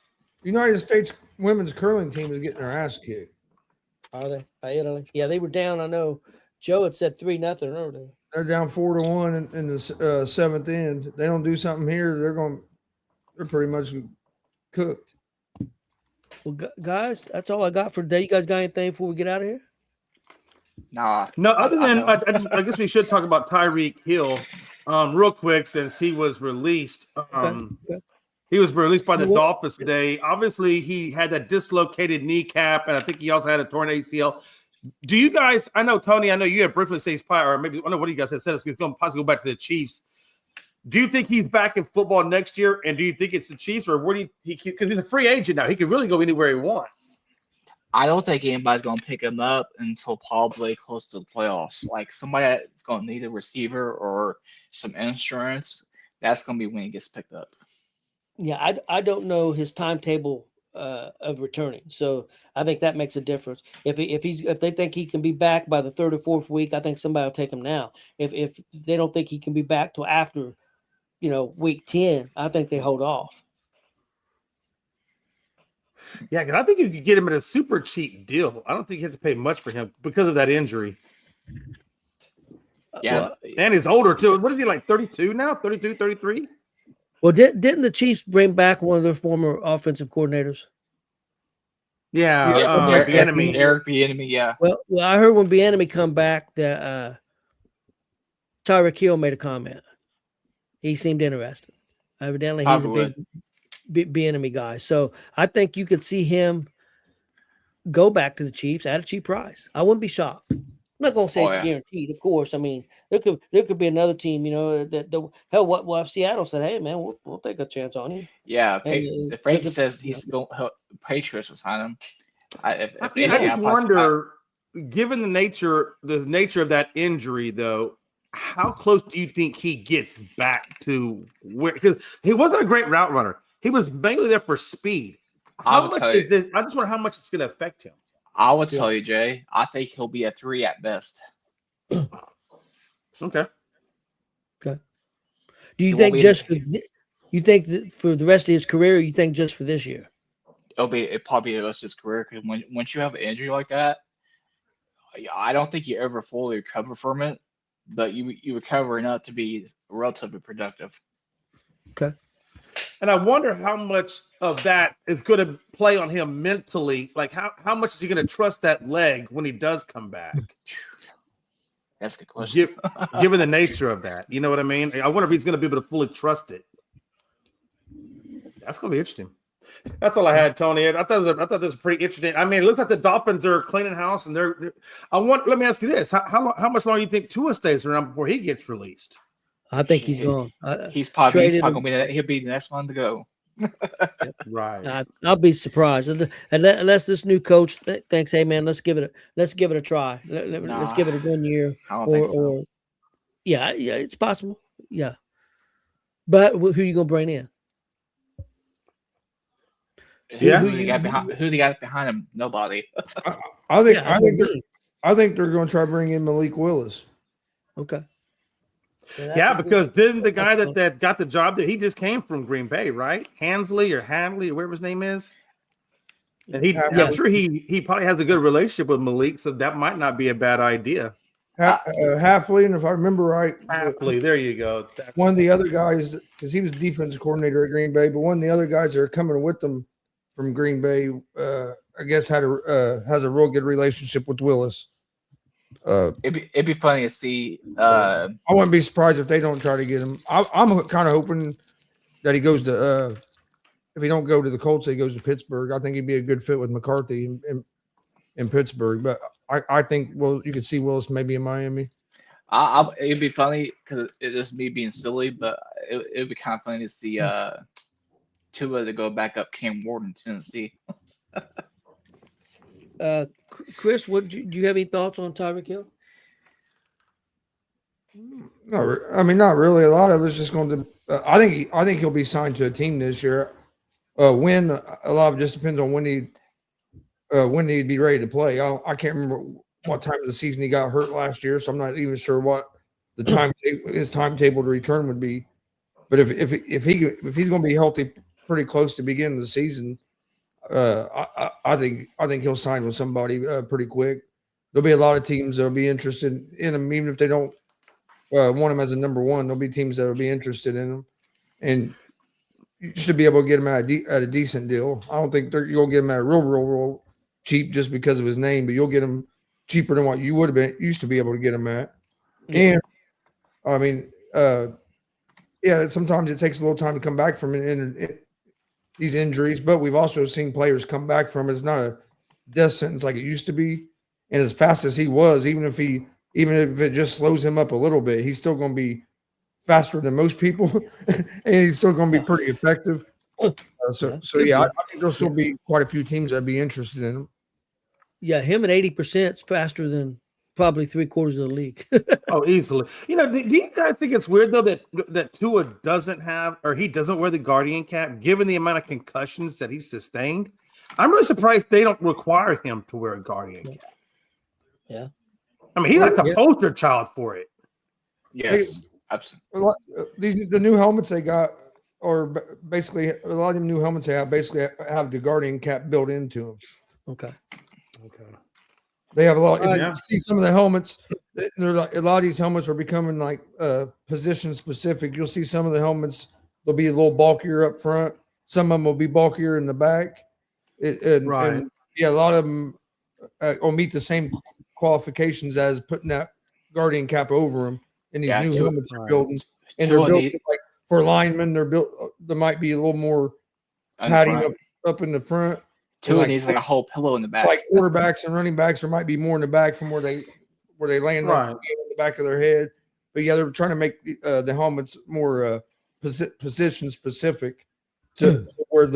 United States women's curling team is getting their ass kicked. Are they? By Italy? Yeah, they were down. I know. Joe had said 3-0 earlier. They're down 4-1 in the seventh end. They don't do something here, they're pretty much cooked. Well, guys, that's all I got for today. You guys got anything before we get out of here? Nah. No, other than don't. I guess we should talk about Tyreek Hill, real quick, since he was released. Okay. He was released by the What- Dolphins today. Obviously, he had that dislocated kneecap, and I think he also had a torn ACL. Do you guys? I know Tony. I know you had briefly said he's probably, or maybe I don't know what you guys had said. He's going to possibly go back to the Chiefs. Do you think he's back in football next year? And do you think it's the Chiefs, or where do you? Because he's a free agent now, he can really go anywhere he wants. I don't think anybody's gonna pick him up until probably close to the playoffs. Like somebody that's gonna need a receiver or some insurance, that's gonna be when he gets picked up. Yeah, I don't know his timetable of returning, so I think that makes a difference. If they think he can be back by the third or fourth week, I think somebody will take him now. If they don't think he can be back till after, week 10, I think they hold off. Yeah, because I think you could get him at a super cheap deal. I don't think you have to pay much for him because of that injury. Yeah, Well, And he's older too. What is he, like 32 now? 32, 33? well, didn't the Chiefs bring back one of their former offensive coordinators? Yeah, yeah, the enemy. Eric Bieniemy, yeah. Well, I heard when Bieniemy come back that Tyreek Hill made a comment. He seemed interested. Evidently, he's Probably a big Bieniemy guy. So I think you could see him go back to the Chiefs at a cheap price. I wouldn't be shocked. I'm not going to say Oh, it's yeah. guaranteed, of course. I mean, there could be another team, what if Seattle said, "Hey, man, we'll take a chance on you." Yeah, And if Frank says he's going, Patriots will sign him. If I anything, just wonder, given the nature of that injury, though, how close do you think he gets back to where? Because he wasn't a great route runner. He was mainly there for speed. How much is this? I just wonder how much it's going to affect him. I would tell you, Jay. I think he'll be a 3 at best. Okay. Do you think you think that for the rest of his career, or you think just for this year? It probably the rest of his career because once you have an injury like that, I don't think you ever fully recover from it, but you recover enough to be relatively productive. Okay. And I wonder how much of that is going to play on him mentally. Like how much is he going to trust that leg when he does come back? That's a good question. Given the nature of that, you know what I mean? I wonder if he's going to be able to fully trust it. That's going to be interesting. That's all I had, Tony. I thought this was pretty interesting. I mean, it looks like the Dolphins are cleaning house, and let me ask you this: how much longer do you think Tua stays around before he gets released? I think he's gone. He's probably he'll be the next one to go. Right. I'll be surprised unless this new coach thinks, "Hey, man, let's give it a try. Let's give it a 1 year." I don't think so. Or yeah, it's possible. Yeah, but who are you gonna bring in? Who they got behind him? Nobody. I think they're going to try to bring in Malik Willis. Okay. Yeah, because didn't the guy that got the job there, he just came from Green Bay, right? Hanley, or whatever his name is. And I'm sure he probably has a good relationship with Malik, so that might not be a bad idea. Halfley, and if I remember right, Halfley, there you go. That's one of the other guys, because he was defensive coordinator at Green Bay, but one of the other guys that are coming with them from Green Bay, I guess has a real good relationship with Willis. It'd be funny to see. I wouldn't be surprised if they don't try to get him. I'm kind of hoping that he goes to. If he don't go to the Colts, he goes to Pittsburgh. I think he'd be a good fit with McCarthy in Pittsburgh. But I think you could see Willis maybe in Miami. It'd be funny because it's just me being silly, but it'd be kind of funny to see Tua to go back up Cam Ward in Tennessee. Chris, do you have any thoughts on Tyreek Hill? No, I mean, not really. A lot of it's just going to. I think he'll be signed to a team this year. When a lot of it just depends on when he'd be ready to play. I can't remember what time of the season he got hurt last year, so I'm not even sure what his timetable to return would be. But if he's going to be healthy pretty close to beginning of the season, I think he'll sign with somebody pretty quick. There'll be a lot of teams that'll be interested in him, even if they don't want him as a number one. There'll be teams that will be interested in him, and you should be able to get him at a decent deal. I don't think you'll get him at a real cheap just because of his name, but you'll get him cheaper than what you would have been used to be able to get him at. And I mean, sometimes it takes a little time to come back from these injuries, but we've also seen players come back from it. It's not a death sentence like it used to be. And as fast as he was, even if it just slows him up a little bit, he's still going to be faster than most people, and he's still going to be pretty effective. I think there'll still be quite a few teams that'd be interested in him. Yeah, him at 80% is faster than probably 3/4 of the league. Oh, easily. You know, do you guys think it's weird though that Tua doesn't have, or he doesn't wear the Guardian cap, given the amount of concussions that he's sustained? I'm really surprised they don't require him to wear a Guardian cap. Yeah. I mean, he's like the Yeah. poster child for it. Yes, absolutely. The new helmets they got, or basically a lot of them new helmets they have basically have the Guardian cap built into them. Okay. They have a lot. If Yeah. you see some of the helmets, they're like, a lot of these helmets are becoming like position specific. You'll see some of the helmets, they'll be a little bulkier up front. Some of them will be bulkier in the back. And yeah, a lot of them will meet the same qualifications as putting that Guardian cap over them. And these new helmets are building, and they're built like for linemen. They're built. There might be a little more padding up in the front. Tua needs like a whole pillow in the back. Like quarterbacks and running backs, there might be more in the back from where they land on the back of their head. But yeah, they're trying to make the helmets more position specific to where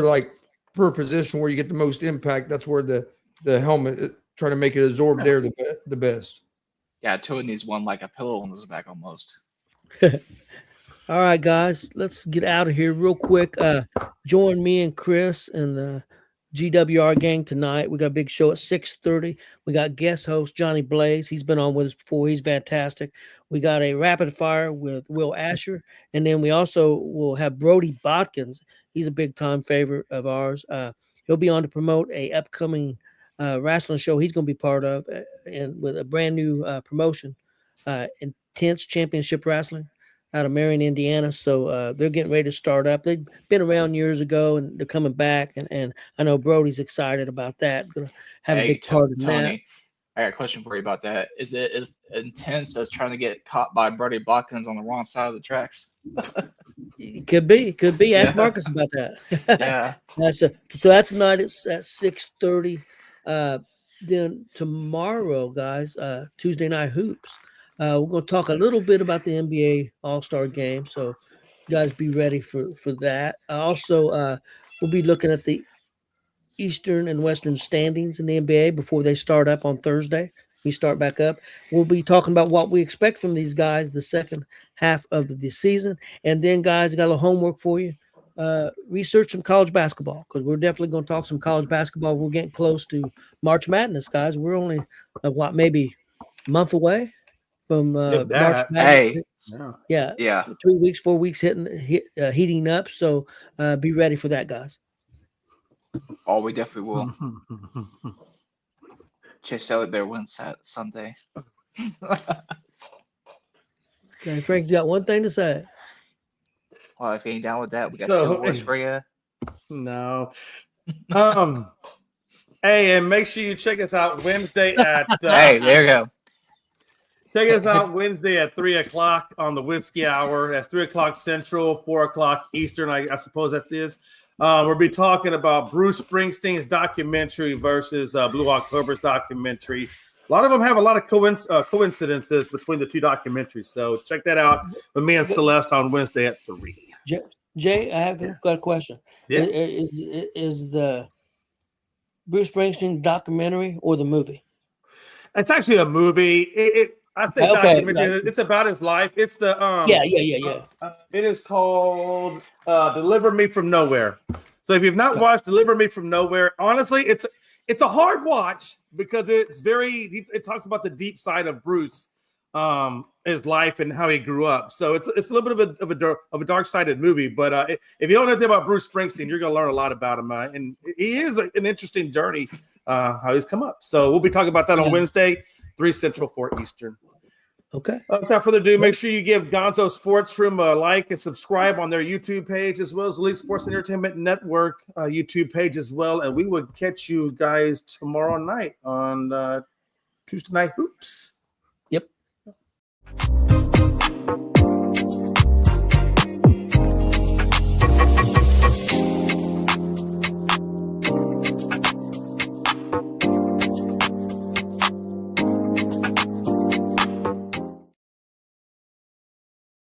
like per position where you get the most impact. That's where the helmet trying to make it absorb there the best. Yeah, Tua needs one like a pillow on his back almost. All right, guys, let's get out of here real quick. Join me and Chris and the GWR gang tonight. We got a big show at 6:30. We got guest host Johnny Blaze. He's been on with us before. He's fantastic. We got a rapid fire with Will Asher, and then we also will have Brody Bodkins. He's a big time favorite of ours. He'll be on to promote a upcoming wrestling show he's going to be part of, and with a brand new promotion, Intense Championship Wrestling, out of Marion, Indiana. So they're getting ready to start up. They've been around years ago, and they're coming back. And I know Brody's excited about that. Going to have a big part in that. I got a question for you about that. Is it as intense as trying to get caught by Brody Bodkins on the wrong side of the tracks? It could be. Ask Marcus about that. Yeah. So that's tonight at 6:30. Then tomorrow, guys, Tuesday Night Hoops. We're going to talk a little bit about the NBA All-Star Game, so you guys be ready for that. Also, we'll be looking at the Eastern and Western standings in the NBA before they start up on Thursday. We start back up. We'll be talking about what we expect from these guys the second half of the season. And then, guys, I got a little homework for you. Research some college basketball, because we're definitely going to talk some college basketball. We're getting close to March Madness, guys. We're only, maybe a month away from March Madness. Hey. Yeah. 3 weeks, 4 weeks heating up. So be ready for that, guys. Oh, we definitely will. Chase Elliott better win Sunday. Okay, Frank's got one thing to say. Well, if you ain't down with that, we got two words for you. No. Hey, and make sure you check us out Wednesday at. Hey, there you go. Check us out Wednesday at 3:00 on the Whiskey Hour. That's 3:00 Central, 4:00 Eastern. I suppose that is. We'll be talking about Bruce Springsteen's documentary versus Blue October's documentary. A lot of them have a lot of coincidences between the two documentaries. So check that out with me and Celeste on Wednesday at 3. Jay, I have got a question. Yeah. Is the Bruce Springsteen documentary or the movie? It's actually a movie. I think documentary. It's about his life. It's the yeah. It is called Deliver Me from Nowhere. So if you've not watched Deliver Me from Nowhere, honestly, it's a hard watch because it talks about the deep side of Bruce, his life and how he grew up. So it's a little bit of a dark-sided movie. But if you don't know anything about Bruce Springsteen, you're going to learn a lot about him. And he is an interesting journey, how he's come up. So we'll be talking about that on Wednesday, 3 Central, 4 Eastern. Okay. Without further ado, make sure you give Gonzo Sports Room a like and subscribe on their YouTube page, as well as Elite Sports Entertainment Network YouTube page as well. And we will catch you guys tomorrow night on Tuesday Night Hoops. Yep.